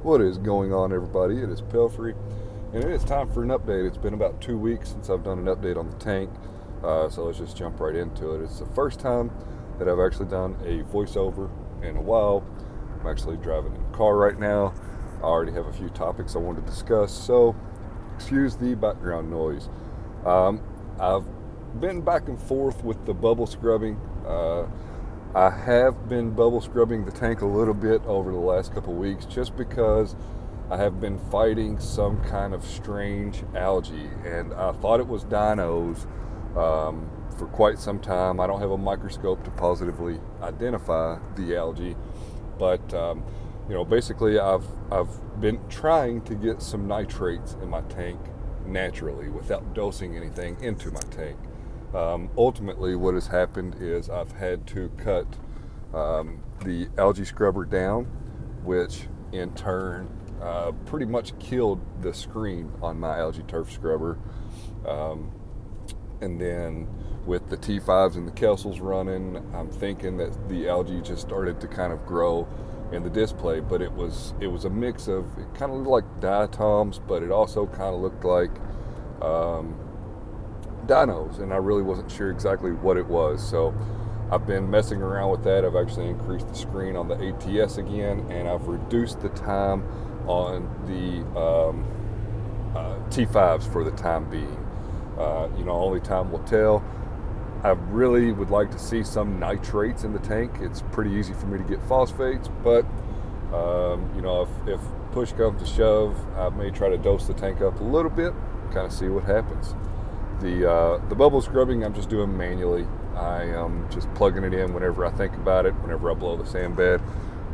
What is going on, everybody? It is Pelfrey, and it is time for an update. It's been about 2 weeks since I've done an update on the tank, so let's just jump right into it. It's the first time that I've actually done a voiceover in a while. I'm actually driving in a car right now. I already have a few topics I want to discuss, so excuse the background noise. I've been back and forth with the bubble scrubbing. I have been bubble scrubbing the tank a little bit over the last couple weeks just because I have been fighting some kind of strange algae, and I thought it was Dinos for quite some time. I don't have a microscope to positively identify the algae, but you know, basically I've been trying to get some nitrates in my tank naturally without dosing anything into my tank. Ultimately, what has happened is I've had to cut the algae scrubber down, which in turn pretty much killed the screen on my algae turf scrubber. And then with the T5s and the Kessils running, I'm thinking that the algae just started to kind of grow in the display, but it was a mix of, it kind of looked like diatoms, but it also kind of looked like Dinos, and I really wasn't sure exactly what it was. So I've been messing around with that. I've actually increased the screen on the ATS again, and I've reduced the time on the T5s for the time being. You know, only time will tell. I really would like to see some nitrates in the tank. It's pretty easy for me to get phosphates, but you know, if push comes to shove, I may try to dose the tank up a little bit, kind of see what happens. The bubble scrubbing, I'm just doing manually. I am just plugging it in whenever I think about it, whenever I blow the sand bed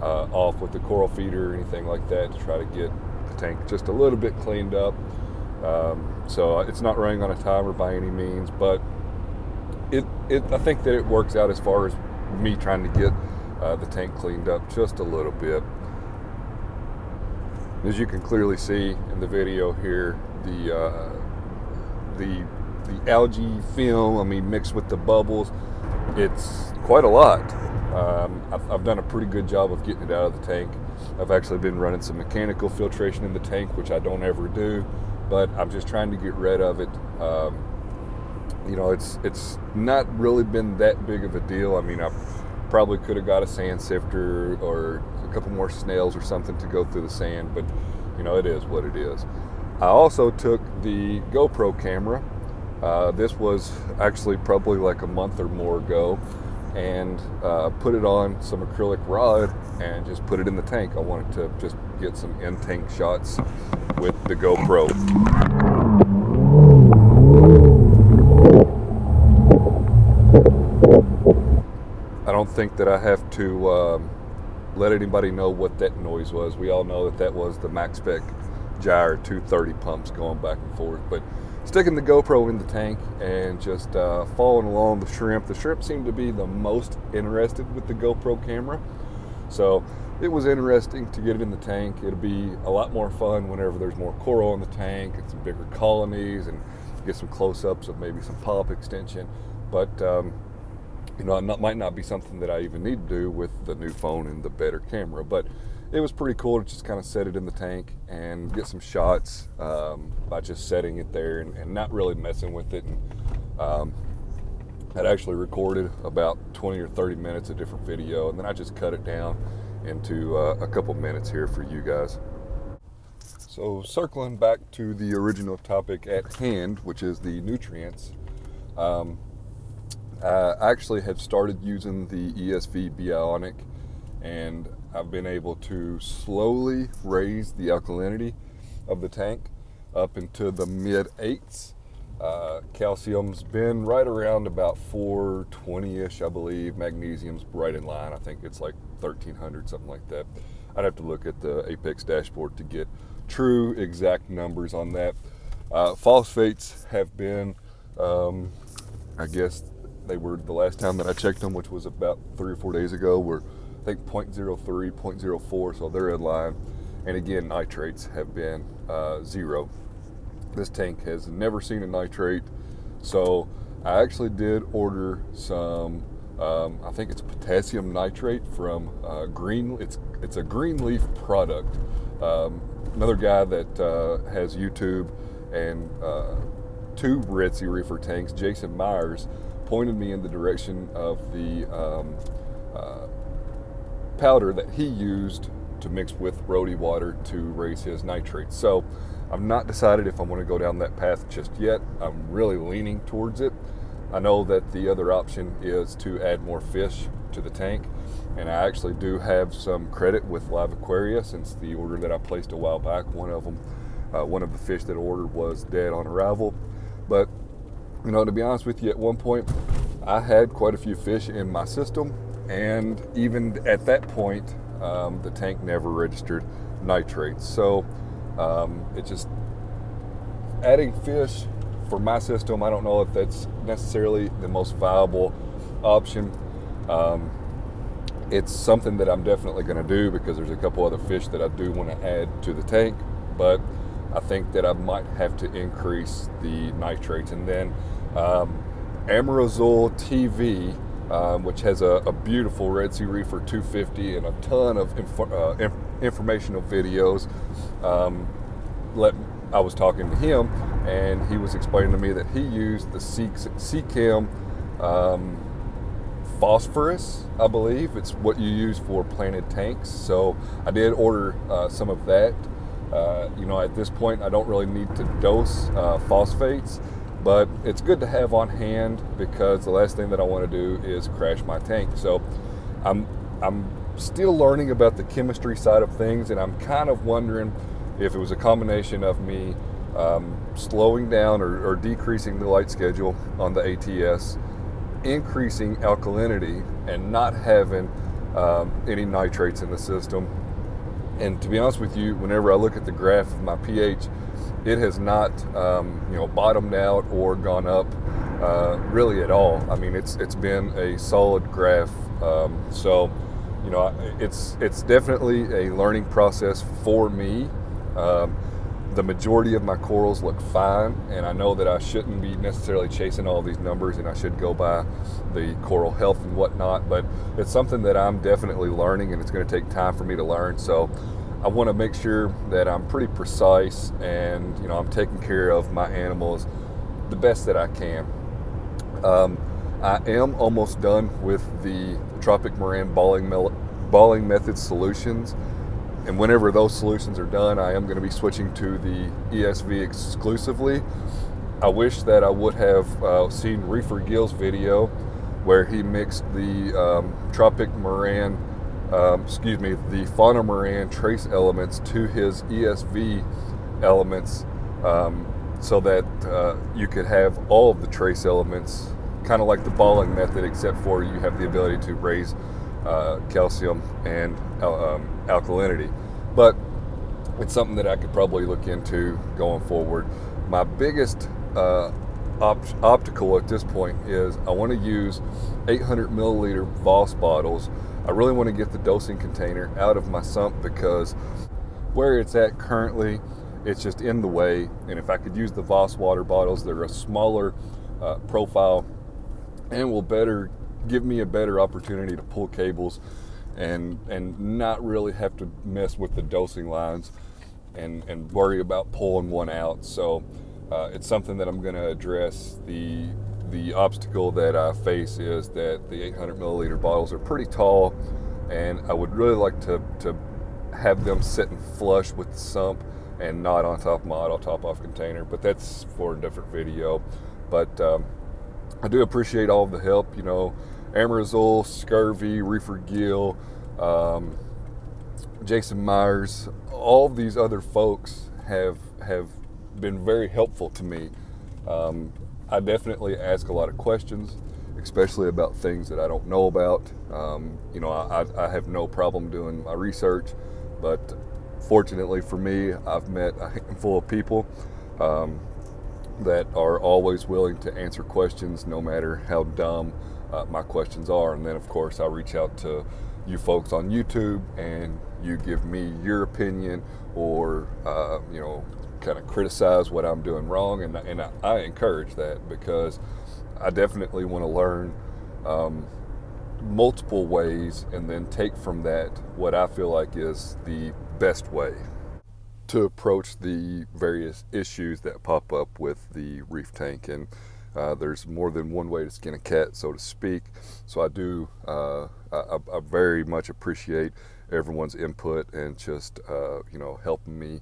off with the coral feeder or anything like that, to try to get the tank just a little bit cleaned up. So it's not running on a timer by any means, but I think that it works out as far as me trying to get the tank cleaned up just a little bit. As you can clearly see in the video here, the algae film, I mean, mixed with the bubbles, it's quite a lot. I've done a pretty good job of getting it out of the tank. I've actually been running some mechanical filtration in the tank, which I don't ever do, but I'm just trying to get rid of it. You know, it's not really been that big of a deal. I mean, I probably could have got a sand sifter or a couple more snails or something to go through the sand, but you know, it is what it is. I also took the GoPro camera. This was actually probably like a month or more ago, and put it on some acrylic rod and just put it in the tank. I wanted to just get some in-tank shots with the GoPro. I don't think that I have to let anybody know what that noise was. We all know that that was the Maxspect Gyre 230 pumps going back and forth, but sticking the GoPro in the tank and just following along the shrimp. The shrimp seemed to be the most interested with the GoPro camera, so it was interesting to get it in the tank. It'll be a lot more fun whenever there's more coral in the tank and some bigger colonies, and get some close-ups of maybe some polyp extension. But you know, it might not be something that I even need to do with the new phone and the better camera, but it was pretty cool to just kind of set it in the tank and get some shots by just setting it there and not really messing with it. And I'd actually recorded about 20 or 30 minutes of different video, and then I just cut it down into a couple minutes here for you guys. So circling back to the original topic at hand, which is the nutrients, I actually have started using the ESV B-ionic, and I've been able to slowly raise the alkalinity of the tank up into the mid-8s. Calcium's been right around about 420-ish, I believe. Magnesium's right in line. I think it's like 1300, something like that. I'd have to look at the Apex dashboard to get true exact numbers on that. Phosphates have been, I guess they were, the last time that I checked them, which was about 3 or 4 days ago, were I think 0.03, 0.04, so they're in line. And again, nitrates have been 0. This tank has never seen a nitrate, so I actually did order some, I think it's potassium nitrate from Green. It's a Greenleaf product. Another guy that has YouTube and 2 Red Sea Reefer tanks, Jason Myers, pointed me in the direction of the powder that he used to mix with roadie water to raise his nitrates. So I've not decided if I want to go down that path just yet. I'm really leaning towards it. I know that the other option is to add more fish to the tank, and I actually do have some credit with Live Aquaria since the order that I placed a while back, one of the fish that I ordered was dead on arrival. But you know, to be honest with you, at one point I had quite a few fish in my system, and even at that point the tank never registered nitrates. So it just, adding fish for my system, I don't know if that's necessarily the most viable option. It's something that I'm definitely going to do because there's a couple other fish that I do want to add to the tank, but I think that I might have to increase the nitrates. And then Amarozul TV, which has a beautiful Red Sea Reefer 250 and a ton of informational videos. I was talking to him, and he was explaining to me that he used the SKimmer phosphorus, I believe. It's what you use for planted tanks. So I did order some of that. You know, at this point, I don't really need to dose phosphates, but it's good to have on hand because the last thing that I want to do is crash my tank. So I'm still learning about the chemistry side of things, and I'm kind of wondering if it was a combination of me slowing down or decreasing the light schedule on the ATS, increasing alkalinity, and not having any nitrates in the system. And to be honest with you, whenever I look at the graph of my pH, it has not you know, bottomed out or gone up really at all. I mean, it's been a solid graph. So you know, it's definitely a learning process for me. The majority of my corals look fine, and I know that I shouldn't be necessarily chasing all these numbers, and I should go by the coral health and whatnot, but it's something that I'm definitely learning, and it's going to take time for me to learn. So I want to make sure that I'm pretty precise, and you know, I'm taking care of my animals the best that I can. I am almost done with the Tropic Moran balling method solutions. And whenever those solutions are done, I am going to be switching to the ESV exclusively. I wish that I would have seen Reefer Gill's video where he mixed the Tropic Moran, the Fauna Moran trace elements to his ESV elements, so that you could have all of the trace elements, kind of like the balling method, except for you have the ability to raise calcium and alkalinity. But it's something that I could probably look into going forward. My biggest obstacle at this point is I want to use 800 milliliter Voss bottles. I really want to get the dosing container out of my sump because where it's at currently, it's just in the way. And if I could use the Voss water bottles, they're a smaller profile and will give me a better opportunity to pull cables and not really have to mess with the dosing lines and worry about pulling one out. So it's something that I'm going to address. The obstacle that I face is that the 800 milliliter bottles are pretty tall, and I would really like to have them sitting flush with the sump and not on top of my auto top off container, but that's for a different video. But I do appreciate all of the help. You know, Amarozul, Scurvy, Reefer Gill, Jason Myers, all these other folks have been very helpful to me. I definitely ask a lot of questions, especially about things that I don't know about. You know, I have no problem doing my research, but fortunately for me, I've met a handful of people that are always willing to answer questions, no matter how dumb my questions are. And then of course I reach out to you folks on YouTube, and you give me your opinion, or you know, kind of criticize what I'm doing wrong, and I encourage that because I definitely want to learn multiple ways and then take from that what I feel like is the best way. to approach the various issues that pop up with the Reef tank. And there's more than one way to skin a cat, so to speak. So I very much appreciate everyone's input and just you know, helping me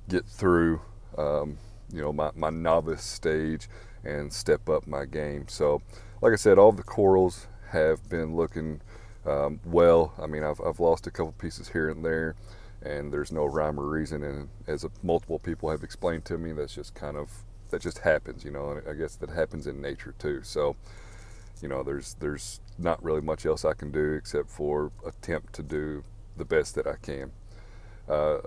get through you know, my novice stage and step up my game. So like I said, all the corals have been looking well. I mean, I've lost a couple pieces here and there, and there's no rhyme or reason, and as multiple people have explained to me, that's just kind of, that just happens, you know, and I guess that happens in nature too. So, you know, there's not really much else I can do except for attempt to do the best that I can.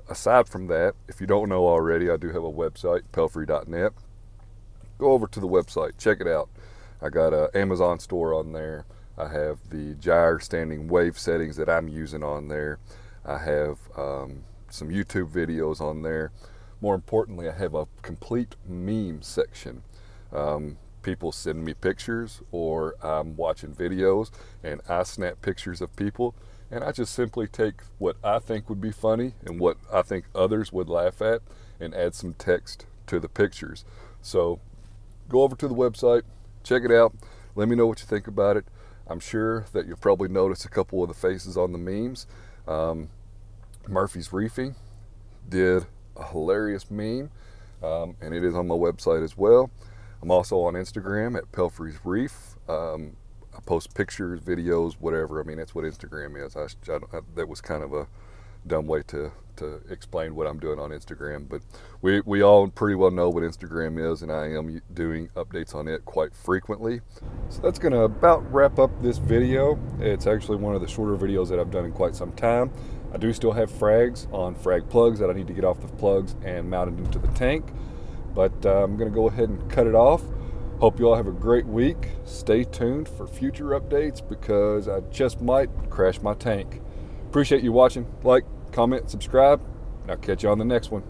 Aside from that, if you don't know already, I do have a website, pelfrey.net. Go over to the website, check it out. I got an Amazon store on there. I have the Gyre standing wave settings that I'm using on there. I have some YouTube videos on there. More importantly, I have a complete meme section. People send me pictures, or I'm watching videos and I snap pictures of people, and I just simply take what I think would be funny and what I think others would laugh at and add some text to the pictures. So go over to the website, check it out, let me know what you think about it. I'm sure that you'll probably notice a couple of the faces on the memes. Murphy's Reefing did a hilarious meme, and it is on my website as well. I'm also on Instagram at Pelfrey's Reef. I post pictures, videos, whatever. I mean, that's what Instagram is. That was kind of a dumb way to explain what I'm doing on Instagram, but we all pretty well know what Instagram is, and I am doing updates on it quite frequently. So that's gonna about wrap up this video. It's actually one of the shorter videos that I've done in quite some time. I do still have frags on frag plugs that I need to get off the plugs and mount it into the tank, but I'm gonna go ahead and cut it off. Hope you all have a great week. Stay tuned for future updates because I just might crash my tank. Appreciate you watching. Like, comment, subscribe, and I'll catch you on the next one.